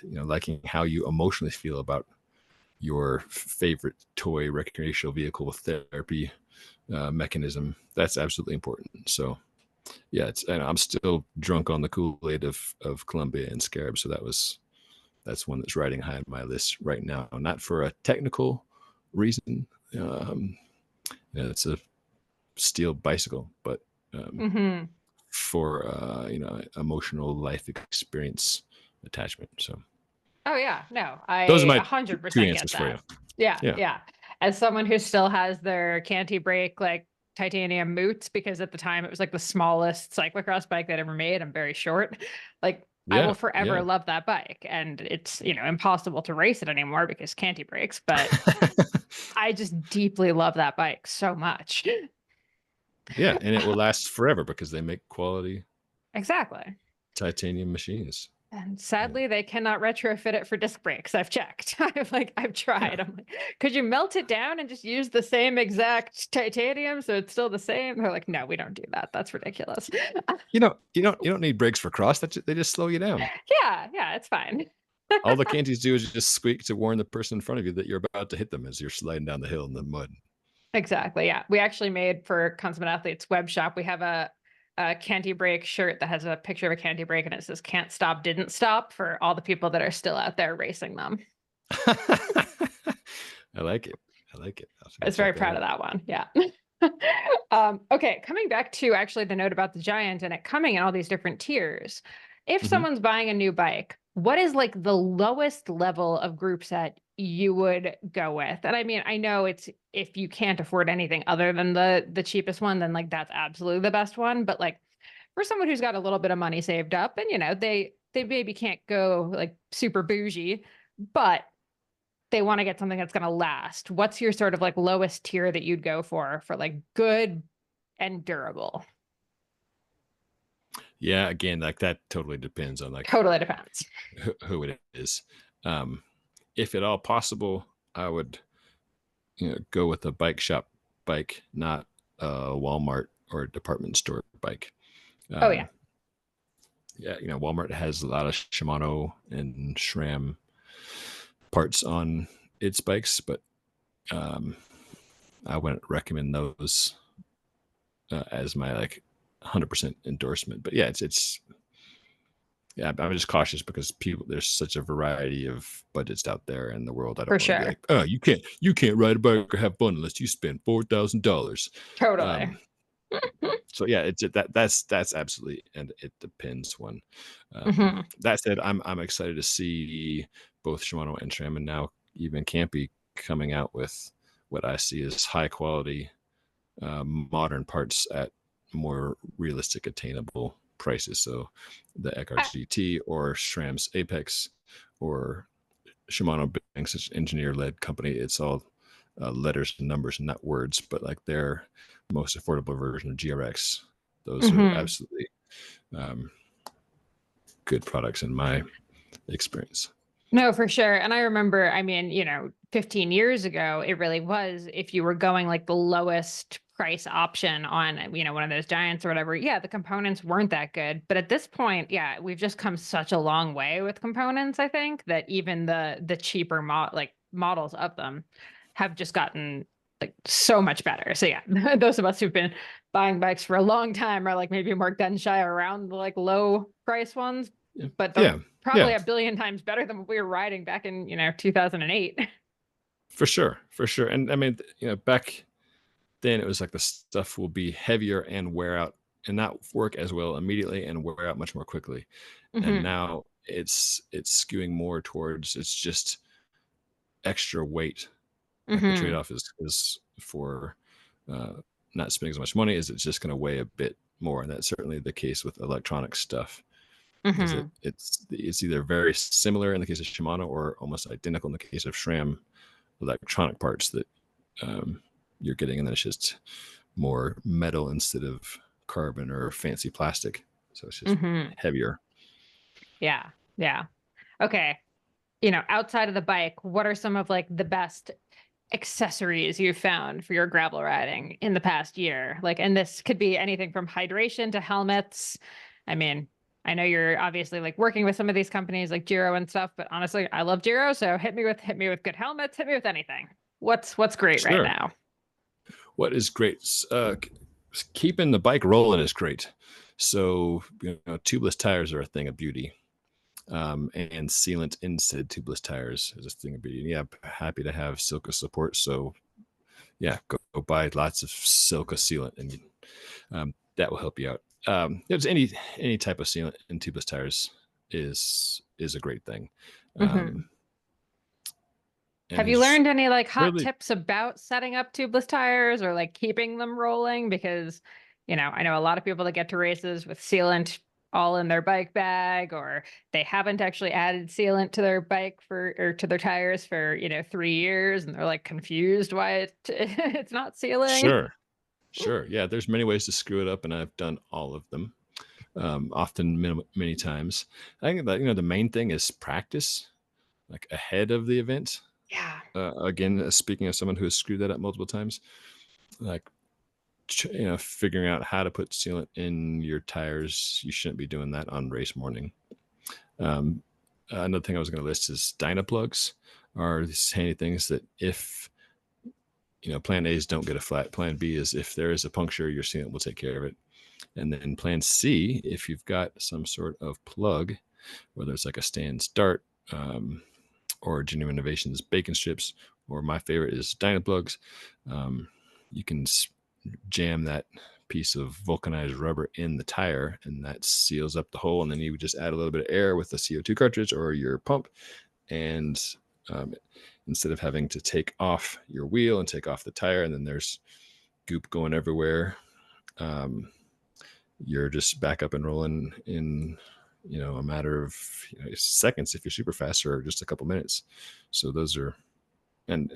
you know, liking how you emotionally feel about your favorite toy, recreational vehicle, therapy mechanism. That's absolutely important. So yeah, and I'm still drunk on the Kool-Aid of Columbia and Scarab. So that's one that's riding high on my list right now. Not for a technical reason. It's a steel bicycle, but for you know, emotional life experience attachment. So oh yeah, no, I those are my 100% two get answers for you. that. Yeah. As someone who still has their canty brake like titanium moots, because at the time it was like the smallest cyclocross bike that ever made. I'm very short. Like I will forever love that bike, and it's, you know, impossible to race it anymore because canty brakes, but I just deeply love that bike so much. Yeah, and it will last forever because they make quality Exactly. titanium machines. And sadly, they cannot retrofit it for disc brakes. I've checked. I've tried. I'm like, could you melt it down and just use the same exact titanium so it's still the same? They're like, no, we don't do that. That's ridiculous. You don't need brakes for cross. They just slow you down. Yeah, it's fine. All the canties do is just squeak to warn the person in front of you that you're about to hit them as you're sliding down the hill in the mud. Exactly. Yeah, we actually made for Consummate Athletes web shop. We have a canty brake shirt that has a picture of a canty brake and it says "Can't stop, didn't stop" for all the people that are still out there racing them. I like it. I was very proud of that one. Yeah. Okay, coming back to actually the note about the Giant and it coming in all these different tiers. If someone's buying a new bike, what is like the lowest level of group set you would go with? And I mean, I know it's, if you can't afford anything other than the cheapest one, then like that's absolutely the best one. But like for someone who's got a little bit of money saved up and, you know, they maybe can't go like super bougie, but they want to get something that's going to last. What's your sort of like lowest tier that you'd go for like good and durable? Yeah, again, like that totally depends on like Totally depends who it is. If at all possible, I would, you know, go with a bike shop bike, not a Walmart or a department store bike. Oh yeah. Yeah, you know, Walmart has a lot of Shimano and SRAM parts on its bikes, but I wouldn't recommend those as my like 100% endorsement. But yeah, it's yeah, I'm just cautious because there's such a variety of budgets out there in the world. I don't want to be like, oh, you can't ride a bike or have fun unless you spend $4,000. Totally. So yeah, that's absolutely, and it depends one. That said, I'm excited to see both Shimano and SRAM, and now even Campy coming out with what I see as high quality modern parts at more realistic, attainable prices. So the Eckhart GT or SRAM's Apex or Shimano being such an engineer-led company, it's all letters and numbers and not words, but like their most affordable version of GRX. Those are absolutely good products in my experience. No, for sure. And I remember, I mean, you know, 15 years ago, it really was, if you were going like the lowest price option on, one of those Giants or whatever, yeah, the components weren't that good. But at this point, yeah, we've just come such a long way with components, I think, that even the cheaper models of them have just gotten like so much better. So yeah, those of us who've been buying bikes for a long time are like maybe more gun shy around the like low price ones, but they're probably a billion times better than what we were riding back in, 2008. For sure. For sure. And I mean, back then it was like the stuff will be heavier and wear out and not work as well immediately and wear out much more quickly. And Mm-hmm. now it's skewing more towards it's just extra weight. Like the Mm-hmm. trade-off is for uh, not spending as much money is it's just going to weigh a bit more. And that's certainly the case with electronic stuff. Is Mm-hmm. it's either very similar in the case of Shimano or almost identical in the case of SRAM electronic parts that you're getting, and then it's just more metal instead of carbon or fancy plastic. So it's just Mm-hmm. heavier. Yeah. Yeah. Okay. Outside of the bike, what are some of like the best accessories you've found for your gravel riding in the past year? Like, and this could be anything from hydration to helmets. I mean, I know you're obviously like working with some of these companies like Giro and stuff, but honestly, I love Giro. So hit me with good helmets, hit me with anything. What's great right Sure. now? What is great? Keeping the bike rolling is great. So tubeless tires are a thing of beauty. And sealant in said tubeless tires is a thing of beauty. And yeah, happy to have Silka support. So yeah, go buy lots of Silka sealant, and that will help you out. There's any type of sealant in tubeless tires is a great thing. Mm-hmm. And Have you there's learned any like hot really tips about setting up tubeless tires or like keeping them rolling? Because, I know a lot of people that get to races with sealant all in their bike bag, or they haven't actually added sealant to their bike or to their tires for, 3 years, and they're like confused why it's not sealing. sure, yeah. There's many ways to screw it up, and I've done all of them, often many times. I think that the main thing is practice, like ahead of the event. Yeah. Again, speaking of someone who has screwed that up multiple times, like figuring out how to put sealant in your tires. You shouldn't be doing that on race morning. Another thing I was going to list is Dynaplugs are these handy things that if plan A's don't get a flat, plan B is if there is a puncture, your sealant will take care of it. And then plan C, if you've got some sort of plug, whether it's like a Stan's Dart or Genuine Innovations bacon strips, or my favorite is Dynaplugs, you can jam that piece of vulcanized rubber in the tire, and that seals up the hole. And then you would just add a little bit of air with the CO2 cartridge or your pump, and instead of having to take off your wheel and take off the tire, and then there's goop going everywhere, you're just back up and rolling in a matter of seconds if you're super fast, or just a couple minutes. So those are and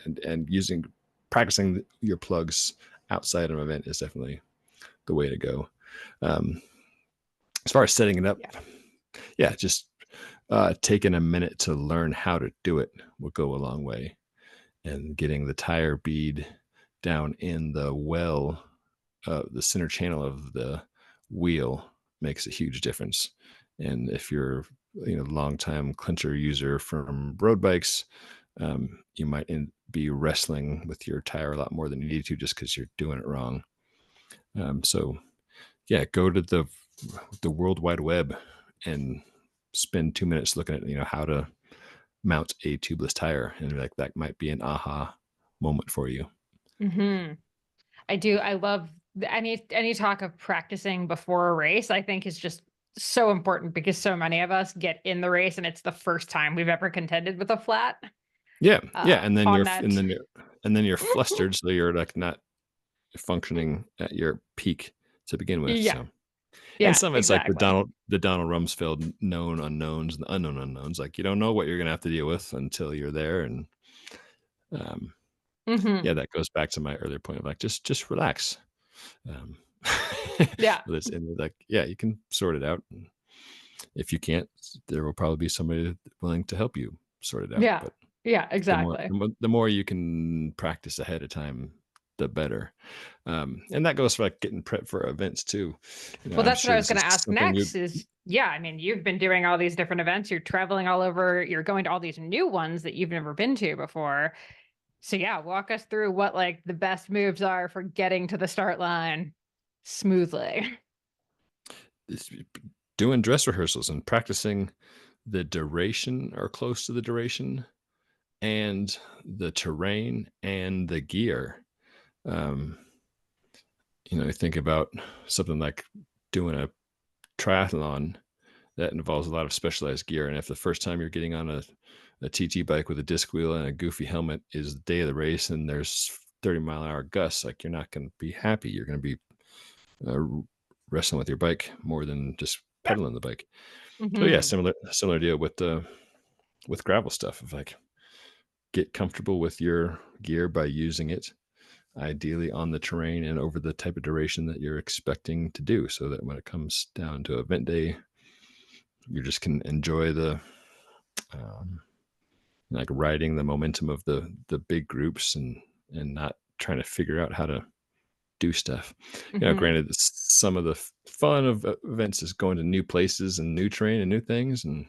practicing your plugs outside of an event is definitely the way to go. As far as setting it up, just taking a minute to learn how to do it will go a long way. And getting the tire bead down in the well, the center channel of the wheel makes a huge difference. And if you're long time clincher user from road bikes, you might be wrestling with your tire a lot more than you need to just because you're doing it wrong. So yeah, go to the World Wide Web and spend 2 minutes looking at how to mount a tubeless tire, and be like, that might be an aha moment for you. Mm-hmm. I do. I love any talk of practicing before a race. I think is just so important because so many of us get in the race and it's the first time we've ever contended with a flat. Yeah, and then On you're that. and then you're flustered, so you're like not functioning at your peak to begin with. Yeah. So, Yeah. and some of it's like Exactly. the Donald Rumsfeld known unknowns and the unknown unknowns. Like you don't know what you're gonna have to deal with until you're there, and Mm-hmm. yeah, that goes back to my earlier point of like just relax. Yeah. Like yeah, you can sort it out. If you can't, there will probably be somebody willing to help you sort it out. Yeah. But Yeah. the more Exactly. the more you can practice ahead of time, the better. And that goes for like getting prepped for events too. Well, I'm that's what sure I was this going is to ask something you. next is, yeah, I mean, you've been doing all these different events, you're traveling all over, you're going to all these new ones that you've never been to before. So yeah, walk us through what like the best moves are for getting to the start line smoothly. It's doing dress rehearsals and practicing the duration or close to the duration and the terrain and the gear. Um, think about something like doing a triathlon that involves a lot of specialized gear. And if the first time you're getting on a TT bike with a disc wheel and a goofy helmet is the day of the race and there's 30-mile-an-hour gusts, like you're not going to be happy. You're going to be uh, wrestling with your bike more than just pedaling the bike. So yeah, Hmm. similar deal with gravel stuff. Of like get comfortable with your gear by using it, ideally on the terrain and over the type of duration that you're expecting to do, so that when it comes down to event day, you just can enjoy the um, like riding the momentum of the big groups and not trying to figure out how to do stuff. Hmm. Granted, some of the fun of events is going to new places and new terrain and new things, and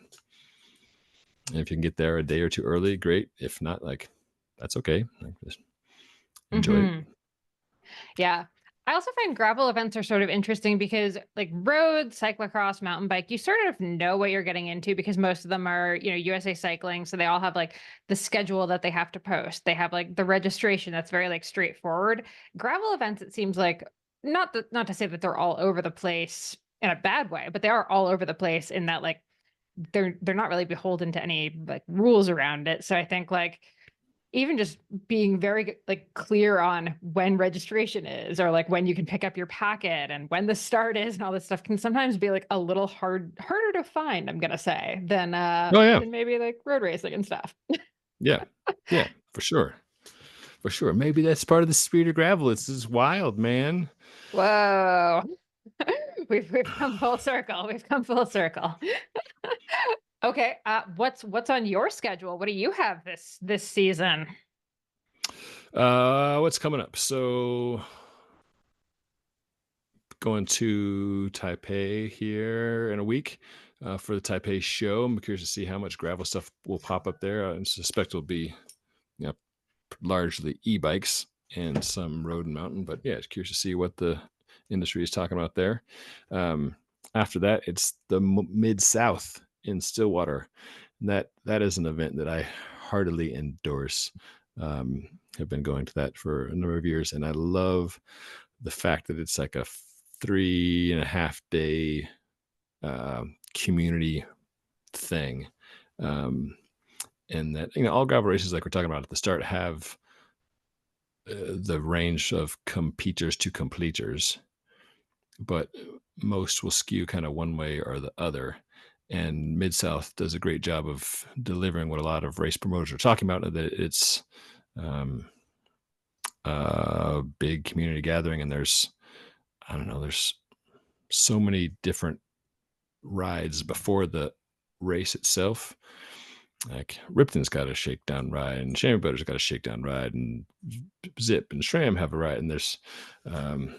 if you can get there a day or two early, great. If not, like that's okay. Like, just enjoy it. Hmm. Yeah. I also find gravel events are sort of interesting because like road, cyclocross, mountain bike, you sort of know what you're getting into because most of them are, USA Cycling. So they all have like the schedule that they have to post. They have like the registration that's very like straightforward. Gravel events, it seems like not to say that they're all over the place in a bad way, but they are all over the place in that like they're not really beholden to any like rules around it. So I think like even just being very like clear on when registration is or like when you can pick up your packet and when the start is and all this stuff can sometimes be like a little harder to find, I'm gonna say, Oh yeah, than maybe like road racing and stuff. yeah, yeah, for sure, for sure. Maybe that's part of the spirit of gravel. It's just wild, man. Whoa. We've come full circle. We've come full circle. Okay, what's on your schedule? What do you have this season? What's coming up? So going to Taipei here in a week for the Taipei show. I'm curious to see how much gravel stuff will pop up there. I suspect it'll be, you know, largely e-bikes and some road and mountain. But yeah, it's curious to see what the industry is talking about there. Um, After that, it's the Mid South in Stillwater. And that is an event that I heartily endorse. Have been going to that for a number of years, and I love the fact that it's like a 3.5 day community thing. Um, and that all gravel races, like we're talking about at the start, have the range of competers to completers, but most will skew kind of one way or the other. And Mid South does a great job of delivering what a lot of race promoters are talking about, that it's um, a big community gathering, and there's, I don't know, there's so many different rides before the race itself. Like Ripton's got a shakedown ride, and Chamois Butter's got a shakedown ride, and Zip and Shram have a ride, and there's um,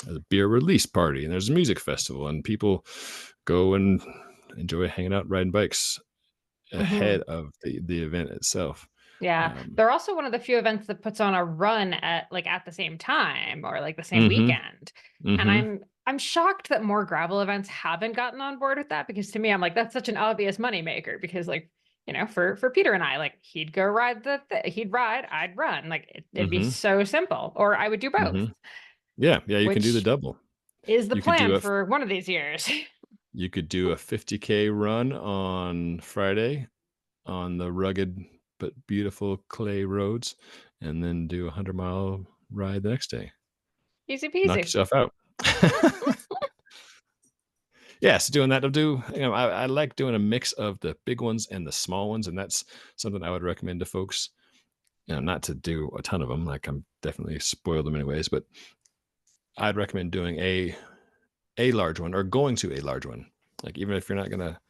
a beer release party, and there's a music festival, and people go and enjoy hanging out riding bikes Hmm. ahead of the event itself. Yeah. Um, They're also one of the few events that puts on a run at the same time or like the same mm-hmm, weekend. And mm-hmm, I'm shocked that more gravel events haven't gotten on board with that because to me I'm like that's such an obvious moneymaker because like for Peter and I like he'd go ride he'd ride, I'd run. Like it'd be mm-hmm, so simple or I would do both, mm-hmm. Yeah, you can do the which double. is the You could plan for one of these years. you could do a 50K run on Friday on the rugged but beautiful clay roads, and then do a 100-mile ride the next day. Easy Knock peasy. yourself out. Yeah, so doing that, I'll do. I like doing a mix of the big ones and the small ones, and that's something I would recommend to folks. Not to do a ton of them. Like I'm definitely spoiled in many ways, but I'd recommend doing a large one or going to a large one. Like even if you're not gonna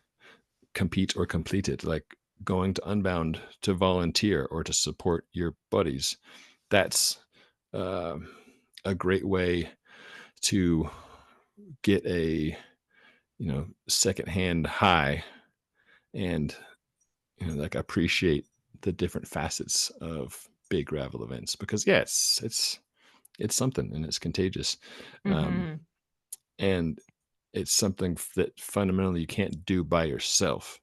compete or complete it, like going to Unbound to volunteer or to support your buddies. That's uh, a great way to get a secondhand high and like appreciate the different facets of big gravel events because yeah, it's something and it's contagious. Um, Mm-hmm. and it's something that fundamentally you can't do by yourself.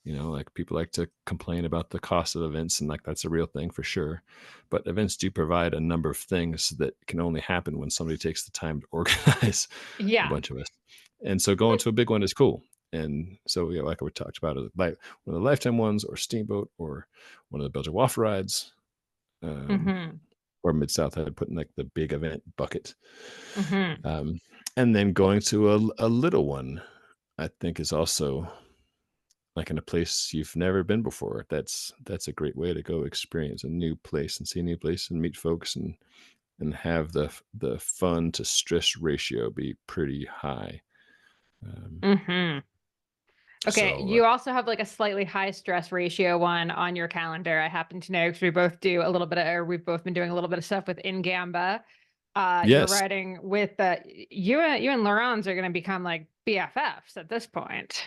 Like people like to complain about the cost of events, and like that's a real thing for sure. But events do provide a number of things that can only happen when somebody takes the time to organize a Yeah. bunch of us. And so going to a big one is cool. And so, like we talked about, like one of the lifetime ones, or Steamboat, or one of the Belgian waffle rides, um, Mm-hmm. or Mid South had put in like the big event bucket. Mm-hmm. Um, and then going to a little one, I think is also like in a place you've never been before. That's a great way to go experience a new place and see a new place and meet folks and have the fun to stress ratio be pretty high. Um, Mm-hmm. Okay, so you also have like a slightly high stress ratio one on your calendar. I happen to know because we both do a little bit of, or we've both been doing a little bit of stuff with Ingamba. You're yes, riding with you and Laurens are going to become like BFFs at this point.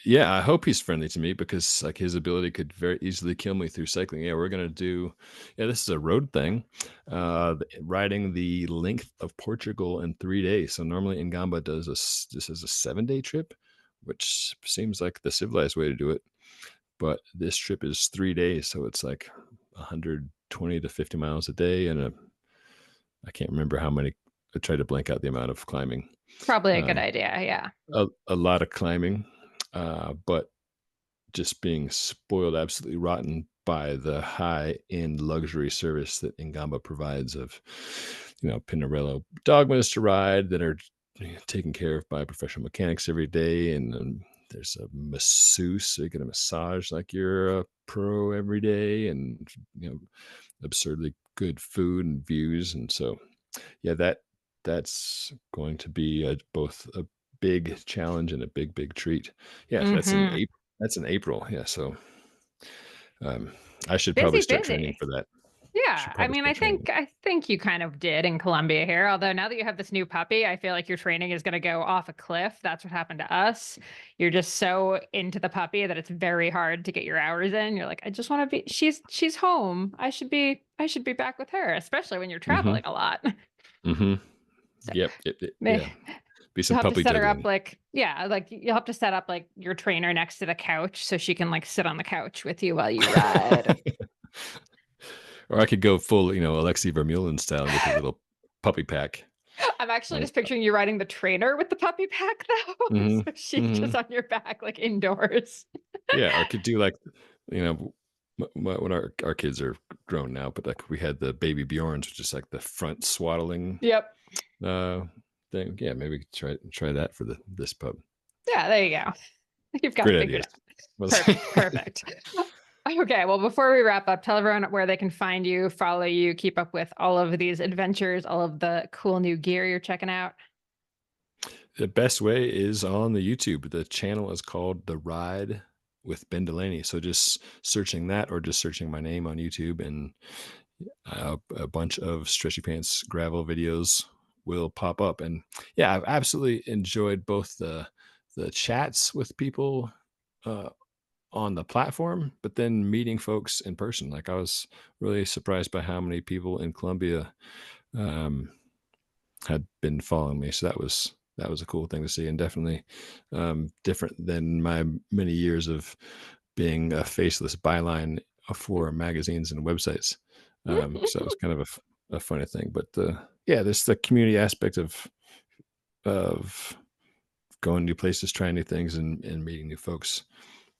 Yeah, I hope he's friendly to me because like his ability could very easily kill me through cycling. Yeah, we're gonna do. Yeah, this is a road thing. Riding the length of Portugal in 3 days. So normally Ngamba does this is a 7 day trip, which seems like the civilized way to do it. But this trip is 3 days, so it's like 120 to 50 miles a day, and I can't remember how many. I tried to blank out the amount of climbing. Probably a good Um, idea. Yeah. a lot of climbing, but just being spoiled absolutely rotten by the high-end luxury service that Ngamba provides of, Pinarello dogmas to ride that are taken care of by professional mechanics every day. And there's a masseuse, so you get a massage like you're a pro every day, and, absurdly good food and views. And so, yeah, that's going to be both a big challenge and a big treat. Yeah, so that's in Mm-hmm. April. That's in April. Yeah, so um, I should probably Busy, start training busy. for that. Yeah, Should I probably mean, start training. I think you kind of did in Colombia here. Although now that you have this new puppy, I feel like your training is going to go off a cliff. That's what happened to us. You're just so into the puppy that it's very hard to get your hours in. You're like, I just want to be. She's home. I should be back with her, especially when you're Mm-hmm. traveling a lot. Mm-hmm. So, may- Yeah. Be some you'll have to puppy set her up juggling. like yeah, like you'll have to set up like your trainer next to the couch so she can like sit on the couch with you while you ride. Or I could go full, Alexei Vermeulen style and get the little puppy pack. I'm actually just picturing you riding the trainer with the puppy pack though. Mm-hmm. So she's Mm-hmm. just on your back, like indoors. Yeah, or could do like, when our kids are grown now, but like we had the baby Bjorns, which is like the front swaddling Yep. uh thing. Yeah, maybe we could try that for this pup. Yeah, there you go. You've got it Great figured ideas. out. Perfect. Perfect. Okay, well, before we wrap up, tell everyone where they can find you, follow you, keep up with all of these adventures, all of the cool new gear you're checking out. The best way is on the YouTube. The channel is called The Ride with Ben Delaney. So just searching that, or just searching my name on YouTube, and a bunch of stretchy pants gravel videos will pop up. And yeah, I've absolutely enjoyed both the chats with people uh, on the platform, but then meeting folks in person. Like I was really surprised by how many people in Colombia um, had been following me. So that was a cool thing to see, and definitely different than my many years of being a faceless byline for magazines and websites. So it was kind of a funny thing. But yeah, there's the community aspect of going new places, trying new things, and meeting new folks.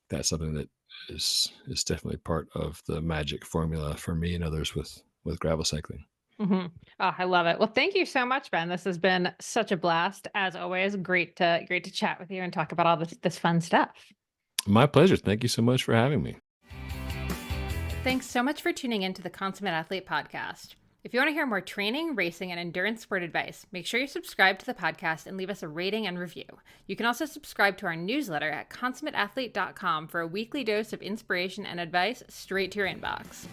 That's something that is definitely part of the magic formula for me and others with gravel cycling. Oh, I love it. Well, thank you so much, Ben. This has been such a blast as always. Great to chat with you and talk about all this fun stuff. My pleasure. Thank you so much for having me. Thanks so much for tuning in to the Consummate Athlete podcast. If you want to hear more training, racing, and endurance sport advice, make sure you subscribe to the podcast and leave us a rating and review. You can also subscribe to our newsletter at consummateathlete.com for a weekly dose of inspiration and advice straight to your inbox.